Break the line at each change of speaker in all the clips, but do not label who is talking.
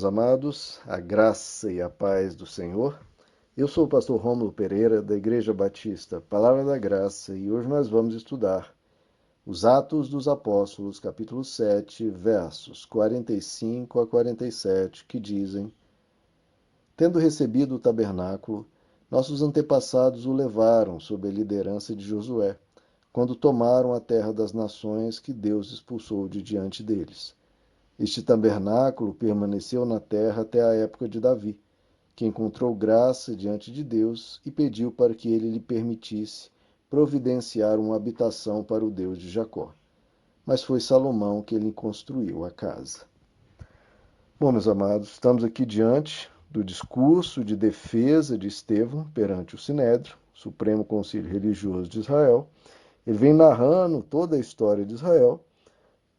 amados, a graça e a paz do Senhor. Eu sou o pastor Rômulo Pereira, da Igreja Batista Palavra da Graça, e hoje nós vamos estudar os Atos dos Apóstolos, capítulo 7, versos 45 a 47, que dizem: Tendo recebido o tabernáculo, nossos antepassados o levaram sob a liderança de Josué, quando tomaram a terra das nações que Deus expulsou de diante deles. Este tabernáculo permaneceu na terra até a época de Davi, que encontrou graça diante de Deus e pediu para que ele lhe permitisse providenciar uma habitação para o Deus de Jacó. Mas foi Salomão que lhe construiu a casa. Bom, meus amados, estamos aqui diante do discurso de defesa de Estevão perante o Sinédrio, Supremo Conselho Religioso de Israel. Ele vem narrando toda a história de Israel,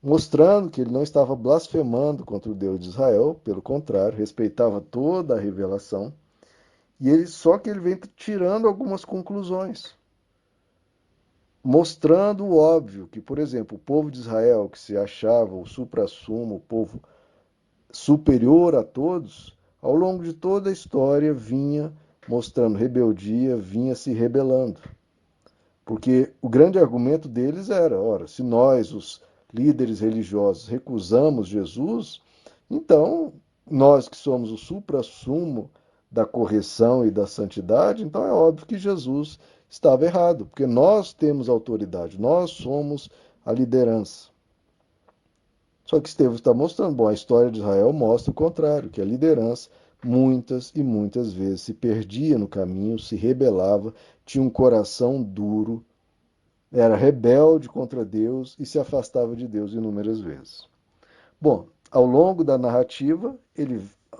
mostrando que ele não estava blasfemando contra o Deus de Israel, pelo contrário, respeitava toda a revelação, só que ele vem tirando algumas conclusões, mostrando o óbvio, que, por exemplo, o povo de Israel, que se achava o suprassumo, o povo superior a todos, ao longo de toda a história vinha mostrando rebeldia, vinha se rebelando. Porque o grande argumento deles era, ora, se nós, os líderes religiosos, recusamos Jesus, então nós que somos o suprassumo da correção e da santidade, então é óbvio que Jesus estava errado, porque nós temos autoridade, nós somos a liderança. Só que Estevão está mostrando, bom, a história de Israel mostra o contrário, que a liderança muitas e muitas vezes se perdia no caminho, se rebelava, tinha um coração duro, era rebelde contra Deus e se afastava de Deus inúmeras vezes. Bom, ao longo da narrativa,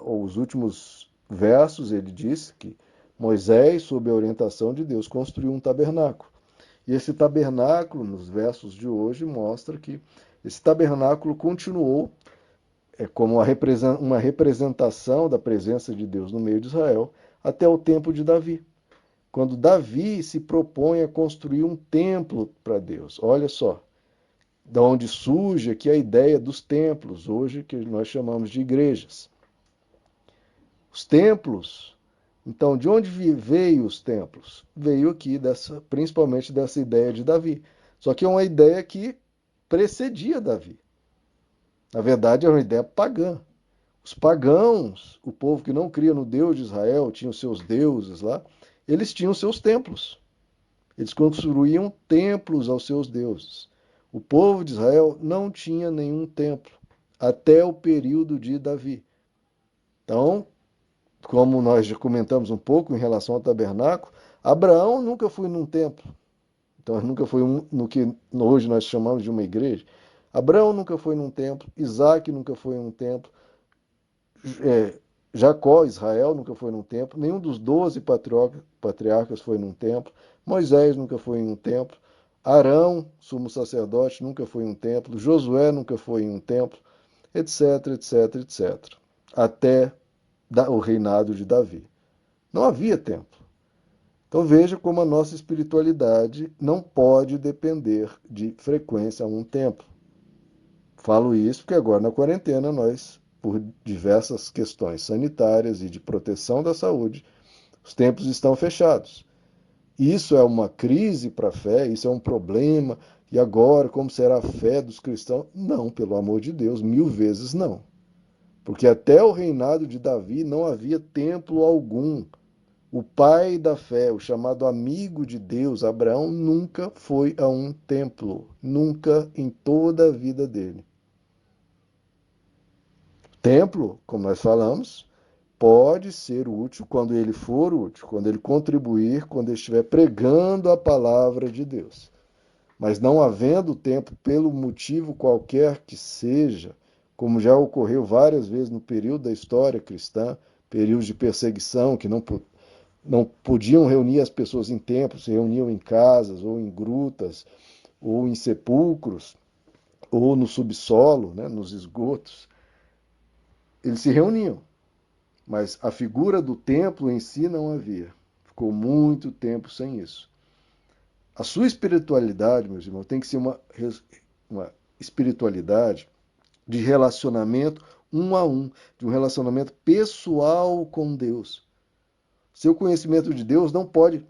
os últimos versos, ele diz que Moisés, sob a orientação de Deus, construiu um tabernáculo. E esse tabernáculo, nos versos de hoje, mostra que esse tabernáculo continuou como uma representação da presença de Deus no meio de Israel até o tempo de Davi, quando Davi se propõe a construir um templo para Deus. Olha só, da onde surge aqui a ideia dos templos, hoje que nós chamamos de igrejas. Os templos, então, de onde veio os templos? Veio aqui, principalmente dessa ideia de Davi. Só que é uma ideia que precedia Davi. Na verdade, é uma ideia pagã. Os pagãos, o povo que não cria no Deus de Israel, tinha os seus deuses lá, eles tinham seus templos. Eles construíam templos aos seus deuses. O povo de Israel não tinha nenhum templo, até o período de Davi. Então, como nós já comentamos um pouco em relação ao tabernáculo, Abraão nunca foi num templo. Então, nunca foi no que hoje nós chamamos de uma igreja. Abraão nunca foi num templo, Isaac nunca foi num templo, Jacó, Israel, nunca foi num templo, nenhum dos 12 patriarcas foi num templo, Moisés nunca foi em um templo, Arão, sumo sacerdote, nunca foi em um templo, Josué nunca foi em um templo, etc, etc, etc. Até o reinado de Davi. Não havia templo. Então veja como a nossa espiritualidade não pode depender de frequência a um templo. Falo isso porque agora na quarentena nós, por diversas questões sanitárias e de proteção da saúde, os templos estão fechados. Isso é uma crise para a fé, isso é um problema. E agora, como será a fé dos cristãos? Não, pelo amor de Deus, 1000 vezes não. Porque até o reinado de Davi não havia templo algum. O pai da fé, o chamado amigo de Deus, Abraão, nunca foi a um templo. Nunca em toda a vida dele. Templo, como nós falamos, pode ser útil quando ele for útil, quando ele contribuir, quando ele estiver pregando a palavra de Deus. Mas não havendo templo, pelo motivo qualquer que seja, como já ocorreu várias vezes no período da história cristã, períodos de perseguição, que não podiam reunir as pessoas em templos, se reuniam em casas, ou em grutas, ou em sepulcros, ou no subsolo, né, nos esgotos. Eles se reuniam, mas a figura do templo em si não havia. Ficou muito tempo sem isso. A sua espiritualidade, meus irmãos, tem que ser uma espiritualidade de relacionamento um a um, de um relacionamento pessoal com Deus. Seu conhecimento de Deus não pode,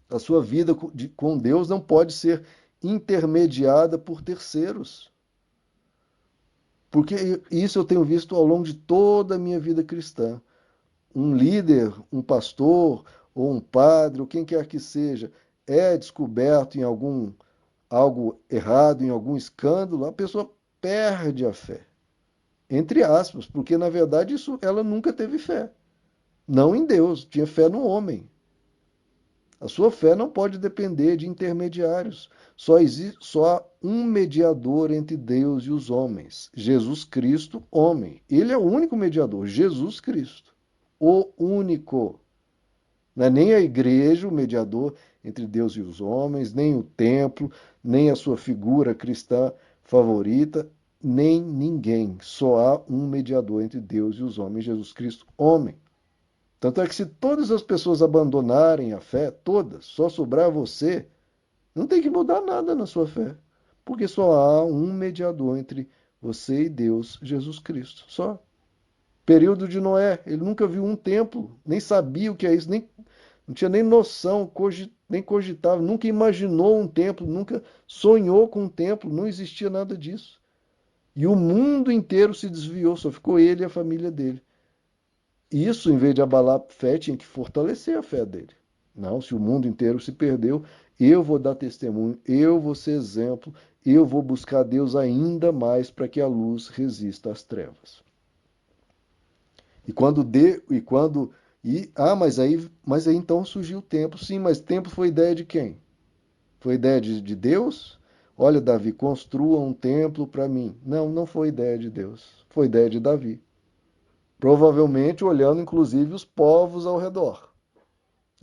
a sua vida com Deus não pode ser intermediada por terceiros. Porque isso eu tenho visto ao longo de toda a minha vida cristã. Um líder, um pastor, ou um padre, ou quem quer que seja, é descoberto em algo errado, em algum escândalo, a pessoa perde a fé. Entre aspas, porque na verdade ela nunca teve fé. Não em Deus, tinha fé no homem. A sua fé não pode depender de intermediários. Só há um mediador entre Deus e os homens, Jesus Cristo, homem. Ele é o único mediador, Jesus Cristo. O único. Não é nem a igreja, o mediador entre Deus e os homens, nem o templo, nem a sua figura cristã favorita, nem ninguém. Só há um mediador entre Deus e os homens, Jesus Cristo, homem. Tanto é que se todas as pessoas abandonarem a fé, todas, só sobrar você, não tem que mudar nada na sua fé. Porque só há um mediador entre você e Deus, Jesus Cristo. Só. Período de Noé, ele nunca viu um templo, nem sabia o que é isso, não tinha nem noção, nem cogitava, nunca imaginou um templo, nunca sonhou com um templo, não existia nada disso. E o mundo inteiro se desviou, só ficou ele e a família dele. Isso, em vez de abalar a fé, tinha que fortalecer a fé dele. Não, se o mundo inteiro se perdeu, eu vou dar testemunho, eu vou ser exemplo, eu vou buscar Deus ainda mais para que a luz resista às trevas. E quando de, e quando e mas aí então surgiu o templo. Sim, mas templo foi ideia de quem? Foi ideia de Deus? Olha, Davi, construa um templo para mim. Não, não foi ideia de Deus. Foi ideia de Davi. Provavelmente olhando inclusive os povos ao redor.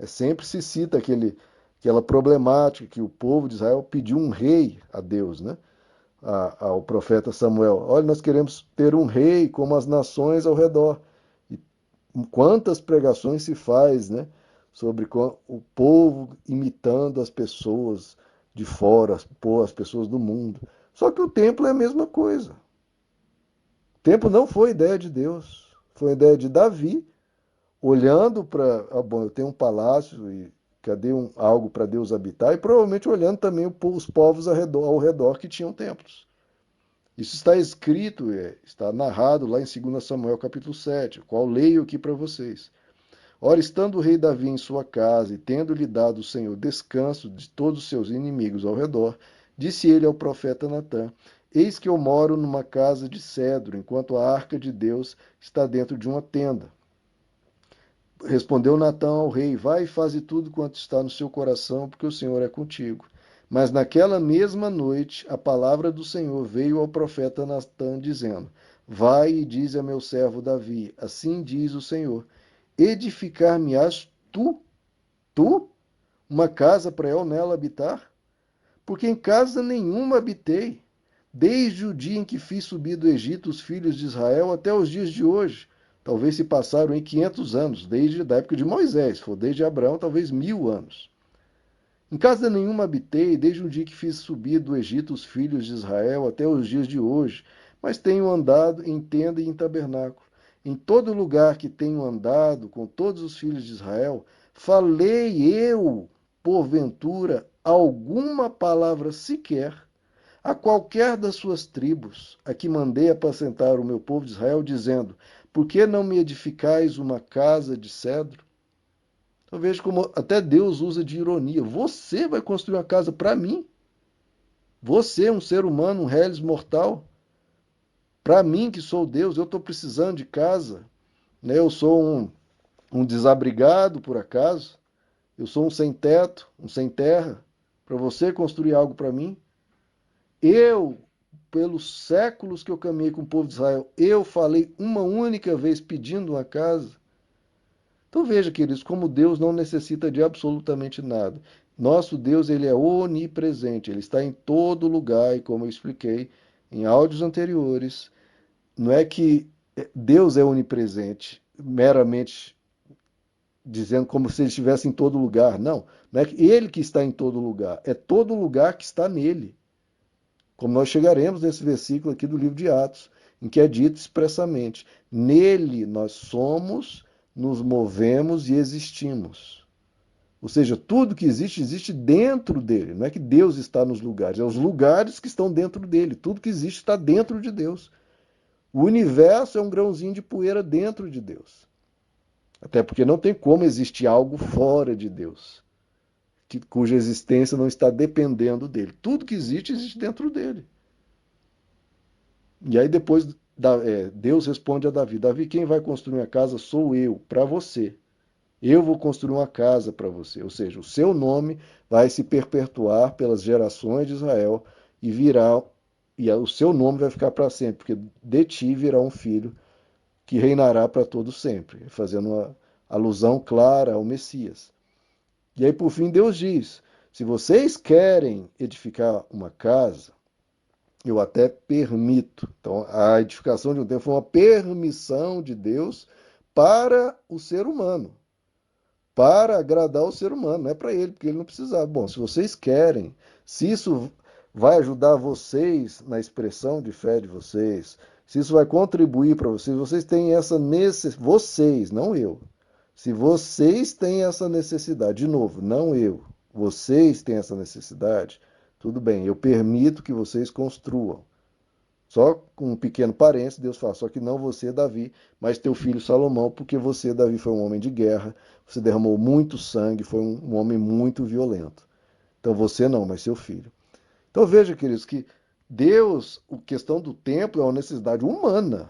Sempre se cita aquela problemática que o povo de Israel pediu um rei a Deus, né? Ao profeta Samuel. Olha, nós queremos ter um rei como as nações ao redor. E quantas pregações se faz, né? Sobre o povo imitando as pessoas de fora, as pessoas do mundo. Só que o templo é a mesma coisa. O templo não foi ideia de Deus, foi ideia de Davi, olhando para, bom, eu tenho um palácio e cadê algo para Deus habitar? E provavelmente olhando também os povos ao redor que tinham templos. Isso está escrito, está narrado lá em 2 Samuel capítulo 7, o qual leio aqui para vocês. Ora, estando o rei Davi em sua casa e tendo-lhe dado o Senhor descanso de todos os seus inimigos ao redor, disse ele ao profeta Natã: Eis que eu moro numa casa de cedro, enquanto a arca de Deus está dentro de uma tenda. Respondeu Natã ao rei: Vai e faze tudo quanto está no seu coração, porque o Senhor é contigo. Mas naquela mesma noite a palavra do Senhor veio ao profeta Natã, dizendo: Vai e dize a meu servo Davi: Assim diz o Senhor: Edificar-me-ás tu, uma casa para eu nela habitar? Porque em casa nenhuma habitei, desde o dia em que fiz subir do Egito os filhos de Israel até os dias de hoje. Talvez se passaram em 500 anos, desde a época de Moisés, for desde Abraão, talvez 1000 anos. Em casa nenhuma habitei, desde o dia que fiz subir do Egito os filhos de Israel até os dias de hoje, mas tenho andado em tenda e em tabernáculo. Em todo lugar que tenho andado com todos os filhos de Israel, falei eu, porventura, alguma palavra sequer a qualquer das suas tribos, a que mandei apacentar o meu povo de Israel, dizendo: Por que não me edificais uma casa de cedro? Eu vejo como até Deus usa de ironia. Você vai construir uma casa para mim? Você, um ser humano, um reles mortal? Para mim, que sou Deus, eu estou precisando de casa. Né? Eu sou um desabrigado, por acaso. Eu sou um sem teto, um sem terra. Para você construir algo para mim? Eu, pelos séculos que eu caminhei com o povo de Israel, eu falei uma única vez pedindo uma casa. Então veja, queridos, como Deus não necessita de absolutamente nada. Nosso Deus, ele é onipresente, ele está em todo lugar, e como eu expliquei em áudios anteriores, não é que Deus é onipresente, meramente dizendo como se ele estivesse em todo lugar. Não, não é ele que está em todo lugar, é todo lugar que está nele. Como nós chegaremos nesse versículo aqui do livro de Atos. em que é dito expressamente: nele nós somos, nos movemos e existimos. Ou seja, tudo que existe, existe dentro dele. Não é que Deus está nos lugares, é os lugares que estão dentro dele. Tudo que existe está dentro de Deus. O universo é um grãozinho de poeira dentro de Deus. Até porque não tem como existir algo fora de Deus, cuja existência não está dependendo dele. Tudo que existe, existe dentro dele. E aí depois Deus responde a Davi: Davi, quem vai construir a casa sou eu, para você. Eu vou construir uma casa para você. Ou seja, o seu nome vai se perpetuar pelas gerações de Israel e virá, e o seu nome vai ficar para sempre, porque de ti virá um filho que reinará para todo sempre, fazendo uma alusão clara ao Messias. E aí, por fim, Deus diz: se vocês querem edificar uma casa, eu até permito. Então, a edificação de um templo foi uma permissão de Deus para o ser humano, para agradar o ser humano, não é para ele, porque ele não precisava. Bom, se vocês querem, se isso vai ajudar vocês na expressão de fé de vocês, se isso vai contribuir para vocês, vocês têm essa necessidade, vocês, não eu. Se vocês têm essa necessidade, de novo, não eu, vocês têm essa necessidade, tudo bem, eu permito que vocês construam. Só com um pequeno parênteses, Deus fala, só que não você, Davi, mas teu filho Salomão, porque você, Davi, foi um homem de guerra, você derramou muito sangue, foi um homem muito violento. Então você não, mas seu filho. Então veja, queridos, que Deus, a questão do templo é uma necessidade humana,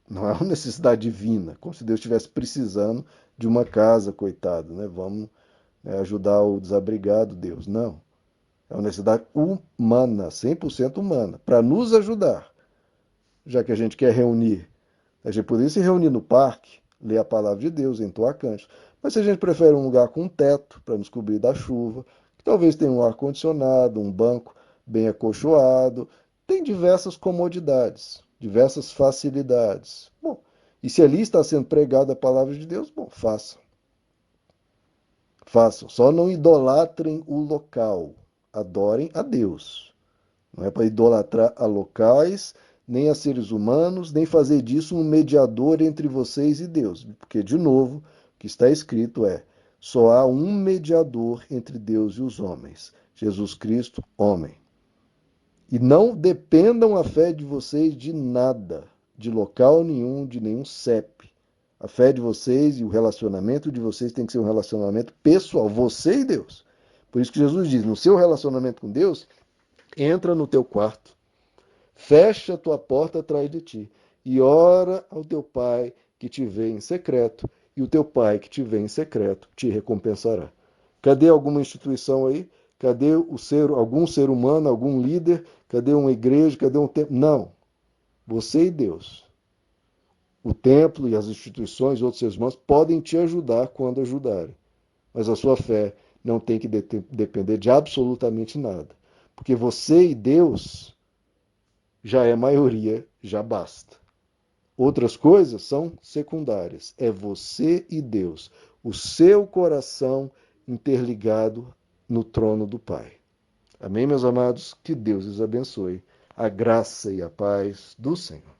não é uma necessidade divina, como se Deus estivesse precisando de uma casa, coitado, né? Vamos ajudar o desabrigado, Deus. Não. É uma necessidade humana, 100% humana, para nos ajudar, já que a gente quer reunir. A gente poderia se reunir no parque, ler a palavra de Deus, entoar cantos. Mas se a gente prefere um lugar com um teto para nos cobrir da chuva, que talvez tenha um ar-condicionado, um banco bem acolchoado, tem diversas comodidades, diversas facilidades. Bom, e se ali está sendo pregada a palavra de Deus, bom, façam. Façam. Só não idolatrem o local. Adorem a Deus. Não é para idolatrar a locais, nem a seres humanos, nem fazer disso um mediador entre vocês e Deus. Porque, de novo, o que está escrito é: só há um mediador entre Deus e os homens, Jesus Cristo, homem. E não dependam a fé de vocês de nada, de local nenhum, de nenhum CEP. A fé de vocês e o relacionamento de vocês tem que ser um relacionamento pessoal, você e Deus. Por isso que Jesus diz: no seu relacionamento com Deus, entra no teu quarto, fecha a tua porta atrás de ti e ora ao teu pai que te vê em secreto, e o teu pai que te vê em secreto te recompensará. Cadê alguma instituição aí? Cadê algum ser humano, algum líder? Cadê uma igreja? Cadê um templo? Não. Você e Deus. O templo e as instituições, outros seres humanos, podem te ajudar quando ajudarem. Mas a sua fé não tem que depender de absolutamente nada. Porque você e Deus já é maioria, já basta. Outras coisas são secundárias. É você e Deus, o seu coração interligado no trono do Pai. Amém, meus amados? Que Deus os abençoe. A graça e a paz do Senhor.